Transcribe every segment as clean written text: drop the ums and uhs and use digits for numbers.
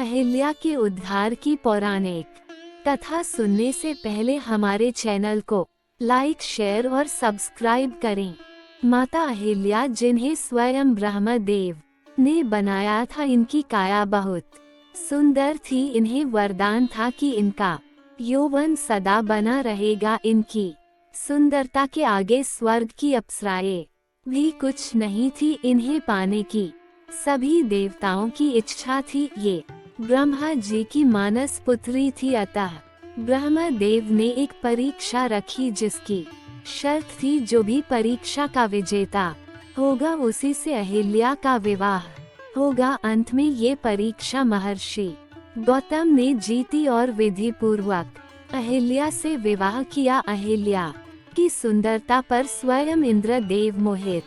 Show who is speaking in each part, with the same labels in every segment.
Speaker 1: अहिल्या के उद्धार की पौराणिक कथा सुनने से पहले हमारे चैनल को लाइक, शेयर और सब्सक्राइब करें। माता अहिल्या, जिन्हें स्वयं ब्रह्मदेव ने बनाया था, इनकी काया बहुत सुंदर थी। इन्हें वरदान था कि इनका यौवन सदा बना रहेगा। इनकी सुंदरता के आगे स्वर्ग की अप्सराएं भी कुछ नहीं थी। इन्हें पाने की सभी देवताओं की इच्छा थी। ये ब्रह्मा जी की मानस पुत्री थी। अतः ब्रह्मदेव ने एक परीक्षा रखी, जिसकी शर्त थी जो भी परीक्षा का विजेता होगा उसी से अहिल्या का विवाह होगा। अंत में ये परीक्षा महर्षि गौतम ने जीती और विधि पूर्वक अहिल्या से विवाह किया। अहिल्या की सुंदरता पर स्वयं इंद्रदेव मोहित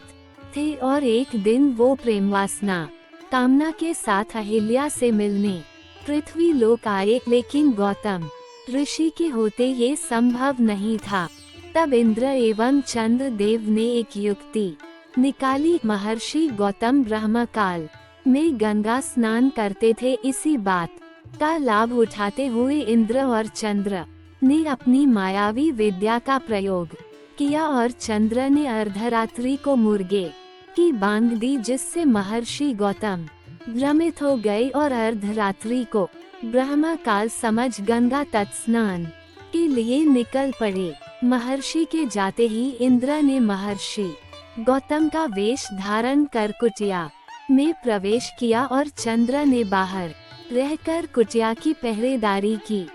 Speaker 1: थे और एक दिन वो प्रेम वासना कामना के साथ अहिल्या से मिलने पृथ्वी लोक आए, लेकिन गौतम ऋषि के होते ये संभव नहीं था। तब इंद्र एवं चंद्र देव ने एक युक्ति निकाली। महर्षि गौतम ब्रह्मकाल में गंगा स्नान करते थे। इसी बात का लाभ उठाते हुए इंद्र और चंद्र ने अपनी मायावी विद्या का प्रयोग किया और चंद्र ने अर्धरात्रि को मुर्गे की बांग दी, जिससे महर्षि गौतम भ्रमित हो गए और अर्धरात्रि को ब्रह्मकाल समझ गंगा तट स्नान के लिए निकल पड़े। महर्षि के जाते ही इंद्र ने महर्षि गौतम का वेश धारण कर कुटिया में प्रवेश किया और चंद्र ने बाहर रहकर कुटिया की पहरेदारी की।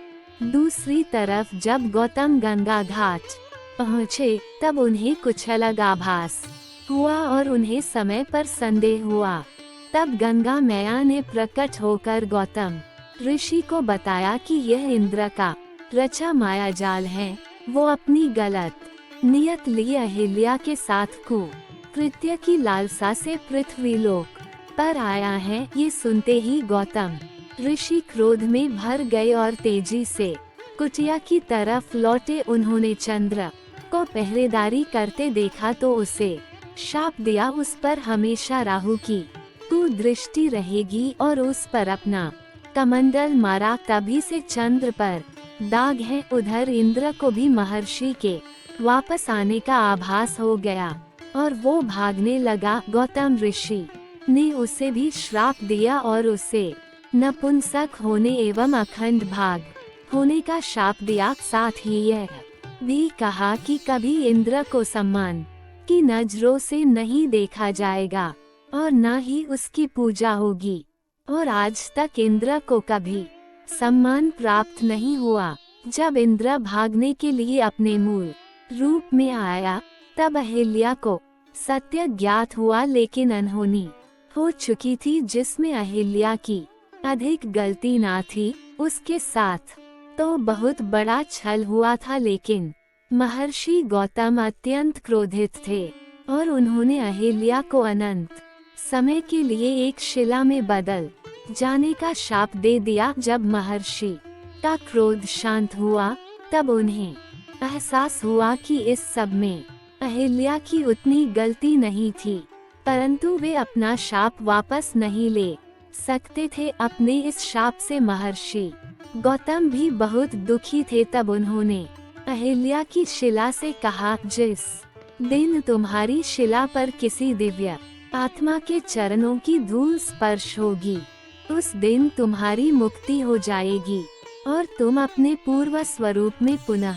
Speaker 1: दूसरी तरफ जब गौतम गंगा घाट पहुँचे, तब उन्हें कुछ अलग आभास हुआ और उन्हें समय पर संदेह हुआ। तब गंगा मैया ने प्रकट होकर गौतम ऋषि को बताया कि यह इंद्र का रचा माया जाल है। वो अपनी गलत नियत लिए अहिल्या के साथ कृत्य की लालसा से पृथ्वी लोक पर आया है। ये सुनते ही गौतम ऋषि क्रोध में भर गए और तेजी से कुटिया की तरफ लौटे। उन्होंने चंद्र को पहरेदारी करते देखा तो उसे शाप दिया, उस पर हमेशा राहु की कुदृष्टि रहेगी और उस पर अपना कमंडल मारा। तभी से चंद्र पर दाग है। उधर इंद्र को भी महर्षि के वापस आने का आभास हो गया और वो भागने लगा। गौतम ऋषि ने उसे भी श्राप दिया और उसे नपुंसक होने एवं अखंड भाग होने का शाप दिया। साथ ही यह भी कहा कि कभी इंद्र को सम्मान की नजरों से नहीं देखा जाएगा और न ही उसकी पूजा होगी। और आज तक इंद्र को कभी सम्मान प्राप्त नहीं हुआ। जब इंद्र भागने के लिए अपने मूल रूप में आया, तब अहिल्या को सत्य ज्ञात हुआ, लेकिन अनहोनी हो चुकी थी, जिसमें अहिल्या की अधिक गलती ना थी। उसके साथ तो बहुत बड़ा छल हुआ था, लेकिन महर्षि गौतम अत्यंत क्रोधित थे और उन्होंने अहिल्या को अनंत समय के लिए एक शिला में बदल जाने का शाप दे दिया। जब महर्षि का क्रोध शांत हुआ, तब उन्हें एहसास हुआ कि इस सब में अहिल्या की उतनी गलती नहीं थी, परंतु वे अपना शाप वापस नहीं ले सकते थे। अपने इस शाप से महर्षि गौतम भी बहुत दुखी थे। तब उन्होंने अहिल्या की शिला से कहा, जिस दिन तुम्हारी शिला पर किसी दिव्य आत्मा के चरणों की धूल स्पर्श होगी, उस दिन तुम्हारी मुक्ति हो जाएगी और तुम अपने पूर्व स्वरूप में पुनः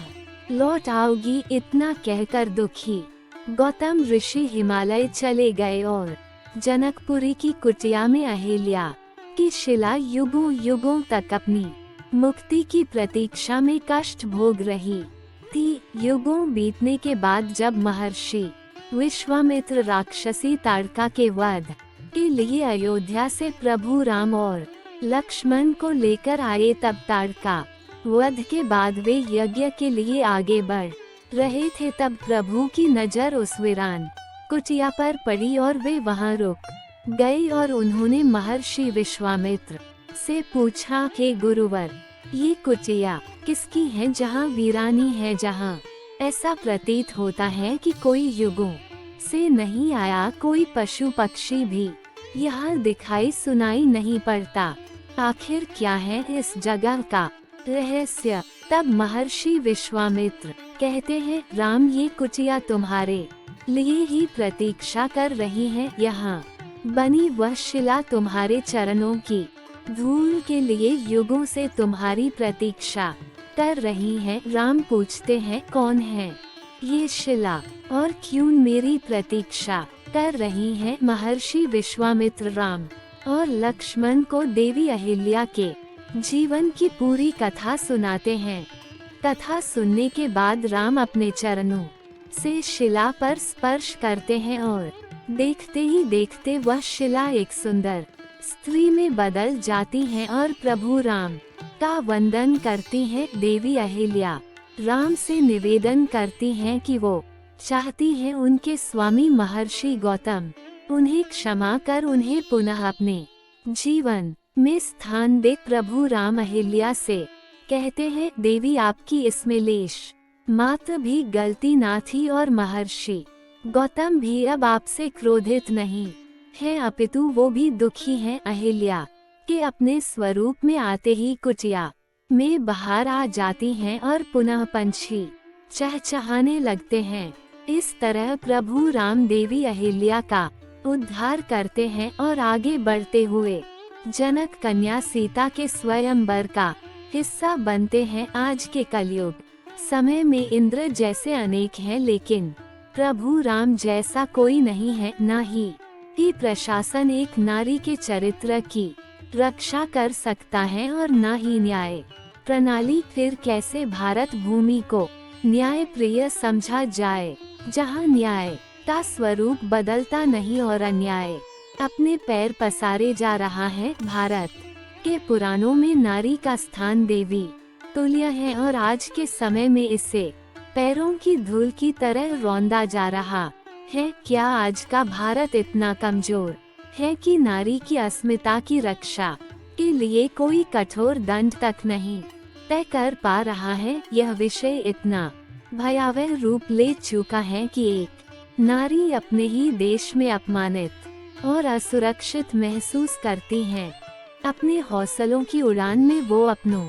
Speaker 1: लौट आओगी। इतना कहकर दुखी गौतम ऋषि हिमालय चले गए और जनकपुरी की कुटिया में अहिल्या की शिला युगों युगों तक अपनी मुक्ति की प्रतीक्षा में कष्ट भोग रही थी। युगों बीतने के बाद जब महर्षि विश्वामित्र राक्षसी ताड़का के वध के लिए अयोध्या से प्रभु राम और लक्ष्मण को लेकर आए, तब ताड़का वध के बाद वे यज्ञ के लिए आगे बढ़ रहे थे। तब प्रभु की नजर उस वीरान कुटिया पर पड़ी और वे वहां रुक गए और उन्होंने महर्षि विश्वामित्र से पूछा, हे गुरुवर, ये कुटिया किसकी है जहाँ वीरानी है, जहाँ ऐसा प्रतीत होता है कि कोई युगों से नहीं आया, कोई पशु पक्षी भी यहाँ दिखाई सुनाई नहीं पड़ता। आखिर क्या है इस जगह का रहस्य। तब महर्षि विश्वामित्र कहते हैं, राम, ये कुटिया तुम्हारे लिए ही प्रतीक्षा कर रही है। यहाँ बनी वह शिला तुम्हारे चरणों की धूल के लिए युगों से तुम्हारी प्रतीक्षा कर रही है। राम पूछते हैं, कौन है ये शिला और क्यों मेरी प्रतीक्षा कर रही है। महर्षि विश्वामित्र राम और लक्ष्मण को देवी अहिल्या के जीवन की पूरी कथा सुनाते हैं। कथा सुनने के बाद राम अपने चरणों से शिला पर स्पर्श करते हैं और देखते ही देखते वह शिला एक सुंदर स्त्री में बदल जाती है और प्रभु राम का वंदन करती हैं। देवी अहिल्या राम से निवेदन करती हैं कि वो चाहती हैं उनके स्वामी महर्षि गौतम उन्हें क्षमा कर उन्हें पुनः अपने जीवन में स्थान दे। प्रभु राम अहिल्या से कहते हैं, देवी, आपकी इसमें लेश मात्र भी गलती ना थी और महर्षि गौतम भी अब आपसे क्रोधित नहीं है, अपितु वो भी दुखी हैं। अहिल्या के अपने स्वरूप में आते ही कुटिया में बाहर आ जाती हैं और पुनः पंछी चहचहाने लगते हैं। इस तरह प्रभु राम देवी अहिल्या का उद्धार करते हैं और आगे बढ़ते हुए जनक कन्या सीता के स्वयंवर का हिस्सा बनते हैं। आज के कलयुग समय में इंद्र जैसे अनेक हैं, लेकिन प्रभु राम जैसा कोई नहीं है। न ही प्रशासन एक नारी के चरित्र की रक्षा कर सकता है और न ही न्याय प्रणाली। फिर कैसे भारत भूमि को न्याय प्रिय समझा जाए, जहां न्याय का स्वरूप बदलता नहीं और अन्याय अपने पैर पसारे जा रहा है। भारत के पुराणों में नारी का स्थान देवी तुल्य है और आज के समय में इसे पैरों की धूल की तरह रौंदा जा रहा है। क्या आज का भारत इतना कमजोर है कि नारी की अस्मिता की रक्षा के लिए कोई कठोर दंड तक नहीं तय कर पा रहा है? यह विषय इतना भयावह रूप ले चुका है कि एक नारी अपने ही देश में अपमानित और असुरक्षित महसूस करती है। अपने हौसलों की उड़ान में वो अपनों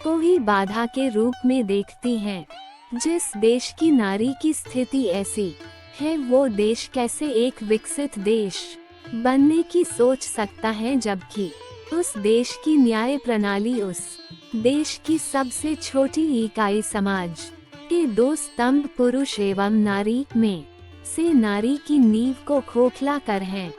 Speaker 1: को ही बाधा के रूप में देखती हैं। जिस देश की नारी की स्थिति ऐसी है, वो देश कैसे एक विकसित देश बनने की सोच सकता है, जबकि उस देश की न्याय प्रणाली उस देश की सबसे छोटी इकाई समाज के दो स्तंभ पुरुष एवं नारी में से नारी की नींव को खोखला कर है।